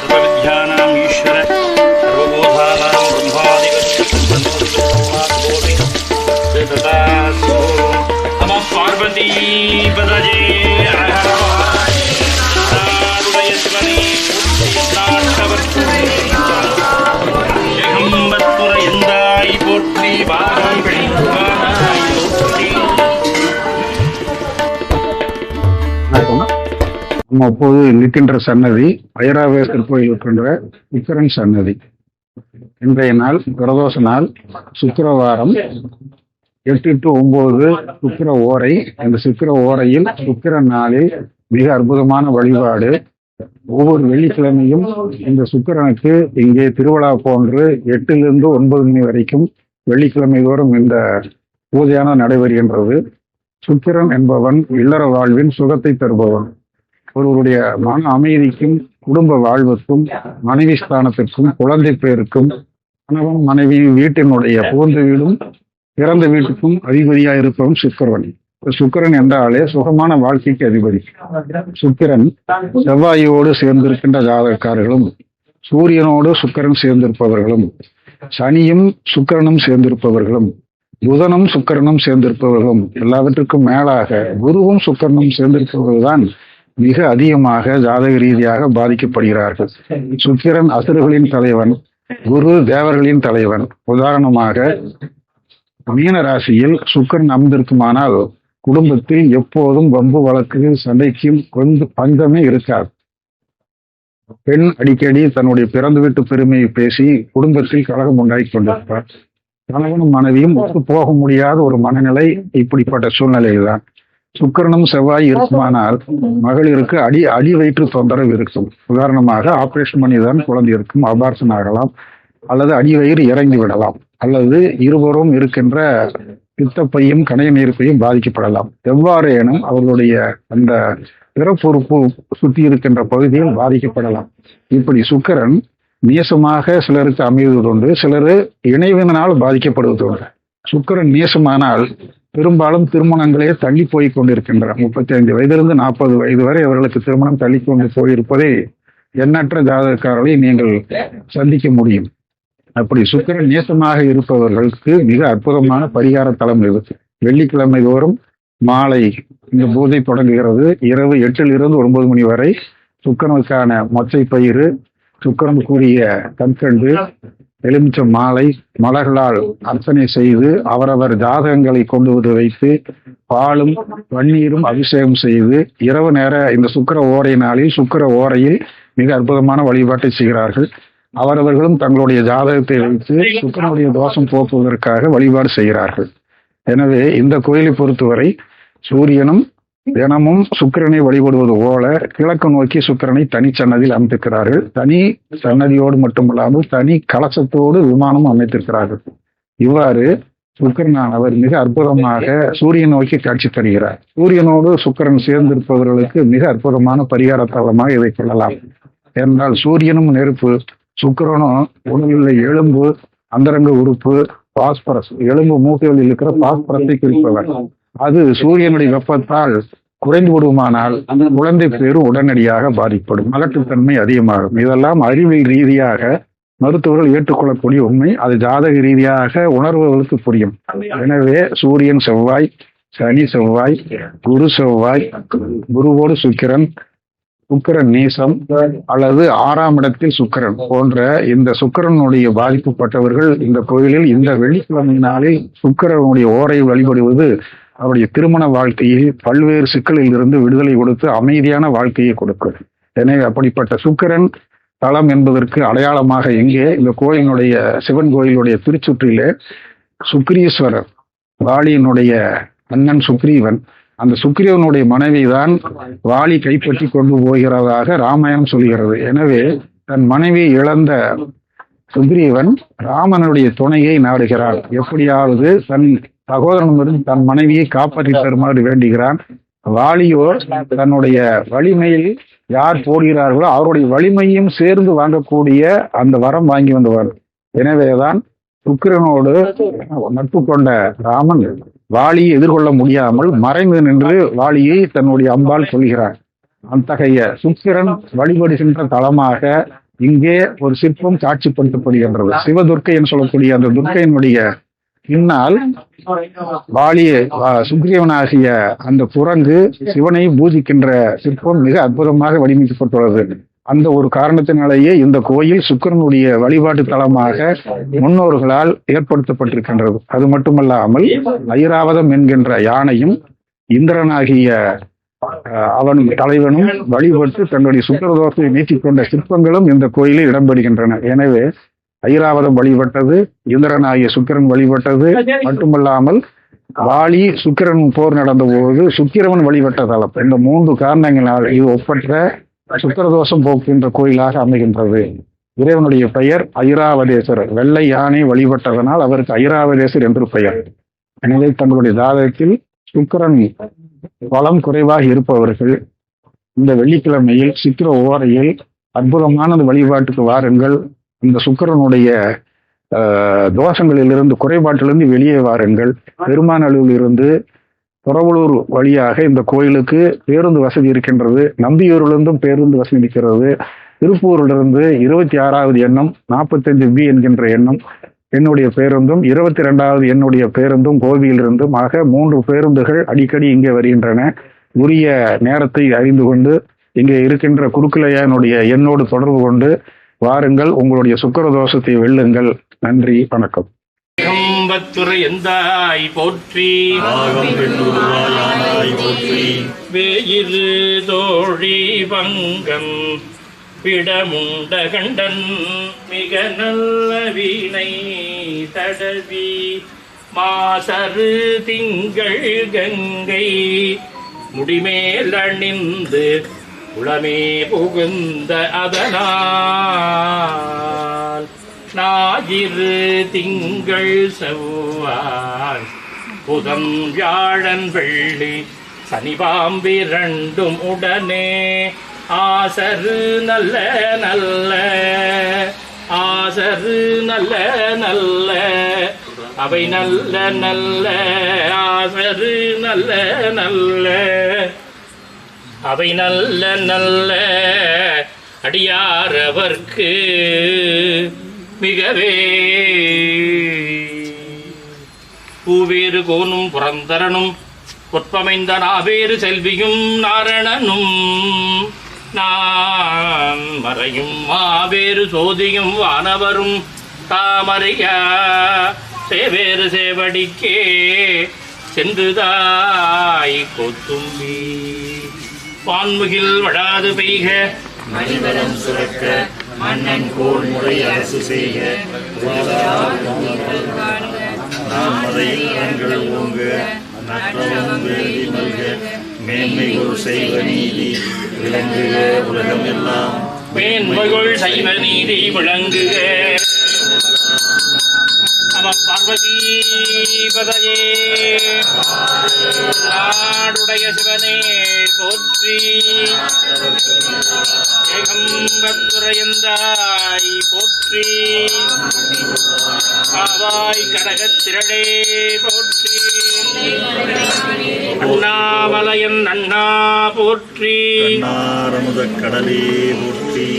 सर्वविद्यानां ईश्वर सर्वबोधानां ब्रह्मादिवस्तु नमः पार्वती पदजे போற்றி நம்ம இப்போது நிற்கின்ற சன்னதி ஐராவேசர் கோயில் இருக்கின்ற சுக்கிரன் சன்னதி. இன்றைய நாள் பிரதோஷ நாள், சுக்கிரவாரம், 8 to 9 சுக்கிர ஓரை. இந்த சுக்கிர ஓரையில் சுக்கிரன் நாளில் மிக அற்புதமான வழிபாடு. ஒவ்வொரு வெள்ளிக்கிழமையும் இந்த சுக்கிரனுக்கு இங்கே திருவிழா போன்று 8 to 9 மணி வரைக்கும் வெள்ளிக்கிழமை தோறும் இந்த பூஜையான நடைபெறுகின்றது. சுக்கிரன் என்பவன் இல்லற வாழ்வின் சுகத்தை தருபவன். ஒருவருடைய மன அமைதிக்கும் குடும்ப வாழ்வுக்கும் மனைவி ஸ்தானத்திற்கும் குழந்தை பேருக்கும் கணவன் மனைவி வீட்டினுடைய புகுந்த வீடும் பிறந்த வீட்டுக்கும் அதிபதியாக இருப்பவன் சுக்கிரன். சுக்கிரன் என்றாலே சுகமான வாழ்க்கைக்கு அதிபதி. சுக்கிரன் செவ்வாயோடு சேர்ந்திருக்கின்ற ஜாதகக்காரர்களும் சூரியனோடு சுக்கிரன் சேர்ந்திருப்பவர்களும் சனியும் சுக்கிரனும் சேர்ந்திருப்பவர்களும் புதனும் சுக்கிரனும் சேர்ந்திருப்பவர்களும் எல்லாவற்றுக்கும் மேலாக குருவும் சுக்கிரனும் சேர்ந்திருப்பவர்கள்தான் மிக அதிகமாக ஜாதக ரீதியாக பாதிக்கப்படுகிறார்கள். சுக்கிரன் அசுரர்களின் தலைவன், குரு தேவர்களின் தலைவன். உதாரணமாக மீன ராசியில் சுக்கிரன் அமர்ந்திருக்குமானால் குடும்பத்தில் எப்போதும் வம்பு வழக்கு சண்டைக்கும் கொஞ்சம் பஞ்சமே இருக்காது. பெண் அடிக்கடி தன்னுடைய பிறந்து வீட்டு பெருமையை பேசி குடும்பத்தில் கலகம் உண்டாக்கி கொண்டிருப்பார். கணவனும் மனைவியும் ஒத்து போக முடியாத ஒரு மனநிலை. இப்படிப்பட்ட சூழ்நிலையில்தான் சுக்கிரனும் செவ்வாய் இருக்குமானால் மகளிருக்கு அடி வயிற்று தொந்தரவு இருக்கும். உதாரணமாக ஆபரேஷன் பண்ணிதான் குழந்தை இருக்கும், அபார்ஷன் ஆகலாம், அல்லது அடி வயிறு இறங்கி விடலாம், அல்லது இருவரும் இருக்கின்ற பித்தப்பையும் கணைய நீர்ப்பையும் பாதிக்கப்படலாம். எவ்வாறேனும் அவர்களுடைய அந்த பிறப்புறுப்பு சுற்றி இருக்கின்ற பகுதியில் பாதிக்கப்படலாம். இப்படி சுக்கிரன் நேசமாக சிலருக்கு அமைவதுண்டு, சிலர் இணைவினால் பாதிக்கப்படுவதுண்டு. சுக்கிரன் நேசமானால் பெரும்பாலும் திருமணங்களே தள்ளி போய் கொண்டிருக்கின்றன. 35 வயதிலிருந்து 40 வயது வரை அவர்களுக்கு திருமணம் தள்ளி கொண்டு போயிருப்பதை எண்ணற்ற ஜாதகக்காரர்களை நீங்கள் சந்திக்க முடியும். அப்படி சுக்கிரன் நேசமாக இருப்பவர்களுக்கு மிக அற்புதமான பரிகார தலம் இது. வெள்ளிக்கிழமை தோறும் மாலை இந்த பூஜை தொடங்குகிறது. இரவு 8 to 9 மணி வரை சுக்கிரனுக்கான மொச்சை பயிறு, சுக்கிரனுக்குரிய கற்கண்டு, எலுமிச்சம் மாலை, மலர்களால் அர்ச்சனை செய்து அவரவர் ஜாதகங்களை கொண்டு வைத்து பாலும் பன்னீரும் அபிஷேகம் செய்து இரவு நேர இந்த சுக்கிர ஓரை நாளில் சுக்கிர ஓரையில் மிக அற்புதமான வழிபாட்டை செய்கிறார்கள். அவரவர்களும் தங்களுடைய ஜாதகத்தை வைத்து சுக்கிரனுடைய தோஷம் போக்குவதற்காக வழிபாடு செய்கிறார்கள். எனவே இந்த கோயிலை பொறுத்தவரை சூரியனும் தினமும் சுக்கிரனை வழிபடுவது போல கிழக்கு நோக்கி சுக்கிரனை தனி சன்னதியில் அமைத்திருக்கிறார்கள். தனி சன்னதியோடு மட்டுமல்லாமல் தனி கலசத்தோடு விமானம் அமைத்திருக்கிறார்கள். இவ்வாறு சுக்கிரனானவர் மிக அற்புதமாக சூரியன் நோக்கி காட்சி தருகிறார். சூரியனோடு சுக்கிரன் சேர்ந்திருப்பவர்களுக்கு மிக அற்புதமான பரிகார தலமாக இதை கொள்ளலாம். என்றால் சூரியனும் நெருப்பு, சுக்கிரனும் உடலில் எலும்பு, அந்தரங்க உறுப்பு, பாஸ்பரஸ், எலும்பு மூக்கைகளில் இருக்கிற பாஸ்பரஸை குறிப்பவர். அது சூரியனுடைய வெப்பத்தால் குறைந்து விடுமானால் அந்த குழந்தை பேரு உடனடியாக பாதிப்படும், மலட்டுத்தன்மை அதிகமாகும். இதெல்லாம் அறிவியல் ரீதியாக மருத்துவர்கள் ஏற்றுக்கொள்ளக்கூடிய உண்மை. அது ஜாதக ரீதியாக உணர்வுகளுக்கு புரியும். எனவே சூரியன் செவ்வாய், சனி செவ்வாய், குரு செவ்வாய், குருவோடு சுக்கிரன், சுக்கிரன் நீசம் அல்லது 6ஆம் இடத்தில் சுக்கிரன் போன்ற இந்த சுக்கிரனுடைய பாதிக்கப்பட்டவர்கள் இந்த கோயிலில் இந்த வெள்ளிக்கிழமை நாளில் சுக்கிரனுடைய ஓரை வழிபடுவது அவருடைய திருமண வாழ்க்கையில் பல்வேறு சிக்கலில் இருந்து விடுதலை கொடுத்து அமைதியான வாழ்க்கையை கொடுக்கும். எனவே அப்படிப்பட்ட சுக்கிரன் தலம் என்பதற்கு அடையாளமாக எங்கே இந்த கோயிலினுடைய சிவன் கோயிலுடைய திருச்சுற்றிலே சுக்ரீஸ்வரர், வாலியினுடைய அண்ணன் சுக்ரீவன், அந்த சுக்ரீவனுடைய மனைவி தான் வாலி கைப்பற்றி கொண்டு போகிறதாக ராமாயணம் சொல்கிறது. எனவே தன் மனைவி இழந்த சுக்ரீவன் ராமனுடைய துணையை நாடுகிறான். எப்படியாவது தன் சகோதரனிடம் தன் மனைவியை காப்பாற்றி தருமாறு வேண்டுகிறான். வாலியோ தன்னுடைய வலிமையில் யார் போடுகிறார்களோ அவருடைய வலிமையும் சேர்ந்து வாங்கக்கூடிய அந்த வரம் வாங்கி வந்தவர். எனவேதான் சுக்கிரனோடு நட்பு கொண்ட ராமன் வாலியை எதிர்கொள்ள முடியாமல் மறைந்து நின்று வாலியை தன்னுடைய அம்பால் சொல்கிறார். அத்தகைய சுக்கிரன் வழிபடுகின்ற தலமாக இங்கே ஒரு சிற்பம் காட்சிப்படுத்தப்படுகின்றது. சிவதுர்க்கை என்று சொல்லக்கூடிய அந்த துர்க்கையினுடைய பின்னால் சுக்ரீவனாகிய அந்த குரங்கு சிவனை பூஜிக்கின்ற சிற்பம் மிக அற்புதமாக வடிவமைக்கப்பட்டுள்ளது. அந்த ஒரு காரணத்தினாலேயே இந்த கோயில் சுக்கிரனுடைய வழிபாட்டு தலமாக முன்னோர்களால் ஏற்படுத்தப்பட்டிருக்கின்றது. அது மட்டுமல்லாமல் ஐராவதம் என்கின்ற யானையும் இந்திரனாகிய அவன் தலைவனும் வழிபட்டு தங்களுடைய சுக்கிரதோஷத்தை நீக்கிக் கொண்ட சிற்பங்களும் இந்த கோயிலில் இடம்பெறுகின்றன. எனவே ஐராவதம் வழிபட்டது, இந்திரனாகிய சுக்கிரன் வழிபட்டது மட்டுமல்லாமல் வாலி சுக்கிரன் போர் நடந்த போது சுக்கிரவன் வழிபட்ட தலம். இந்த 3 காரணங்களால் இது ஒப்பற்ற சுக்கிரதோஷம் போக்குகின்ற கோயிலாக அமைகின்றது. இறைவனுடைய பெயர் ஐராவதேஸ்வரர். வெள்ளை யானை வழிபட்டதனால் அவருக்கு ஐராவதேசர் என்று பெயர். எனவே தங்களுடைய ஜாதகத்தில் சுக்கிரன் பலம் குறைவாக இருப்பவர்கள் இந்த வெள்ளிக்கிழமையில் சித்திர ஓரையில் அற்புதமான வழிபாட்டுக்கு வாருங்கள். இந்த சுக்கிரனுடைய தோஷங்களிலிருந்து குறைபாட்டிலிருந்து வெளியே வாருங்கள். பெருமாநல்லூரில் இருந்து புறவலூர் வழியாக இந்த கோயிலுக்கு பேருந்து வசதி இருக்கின்றது. நம்பியூரிலிருந்தும் பேருந்து வசதி இருக்கிறது. திருப்பூரிலிருந்து 26வது எண்ணம் 45B என்கின்ற எண்ணம் என்னுடைய பேருந்தும் 22வது என்னுடைய பேருந்தும் கோவையிலிருந்தும் ஆக 3 பேருந்துகள் அடிக்கடி இங்கே வருகின்றன. உரிய நேரத்தை அறிந்து கொண்டு இங்கே இருக்கின்ற குருக்குலையானுடைய எண்ணோடு தொடர்பு கொண்டு வாருங்கள். உங்களுடைய சுக்கிரதோஷத்தை வெல்லுங்கள். நன்றி, வணக்கம். கம்பத்துறை எந்தாய் போற்றி, வேயிரு தோழி பங்கம் பிடமுண்ட கண்டன் மிக நல்ல வீணை தடவி மாசரு திங்கள் கங்கை முடிமேல் அணிந்து உளமே புகுந்த அதனால் ஞாயிறு திங்கள் செவ்வாய் புதன் வியாழன் வெள்ளி சனி பாம்பிரண்டும் உடனே ஆசரு நல்ல நல்ல ஆசரு நல்ல நல்ல அவை நல்ல நல்ல ஆசரு நல்ல நல்ல அவை நல்ல நல்ல அடியாரவர்க்கு மிகவே பூவேறு கோனும் புரந்தரனும் பொற்பமைந்த நாவேறு செல்வியும் நாரணனும் நான் மறையும் மாவேறு சோதியும் வானவரும் தாமரையா சேவேறு சேவடிக்கே சென்றுதாய் கொத்தும்பி வான்முகில் வடாது பெய்க மணிவரம் சுரக்க மன்னன் கோல் முறை அரசு செய்க நாம் மறைகள் ஓங்க நற்றவம் வேண்டி மல்க மேன்மைகள் செய்வ நீதி விளங்குக உலகம் எல்லாம் மேன்மைகள் செய்வ நீதி விளங்குக. நம பார்வதி பதையே நாடுடைய சிவனே போற்றி, ஏகம்பத்துறையந்தாய் போற்றி, ஆவாய் கடகத்திரளே போற்றி, அண்ணாமலையன் அண்ணா போற்றி, நாரமுத கடலே போற்றி,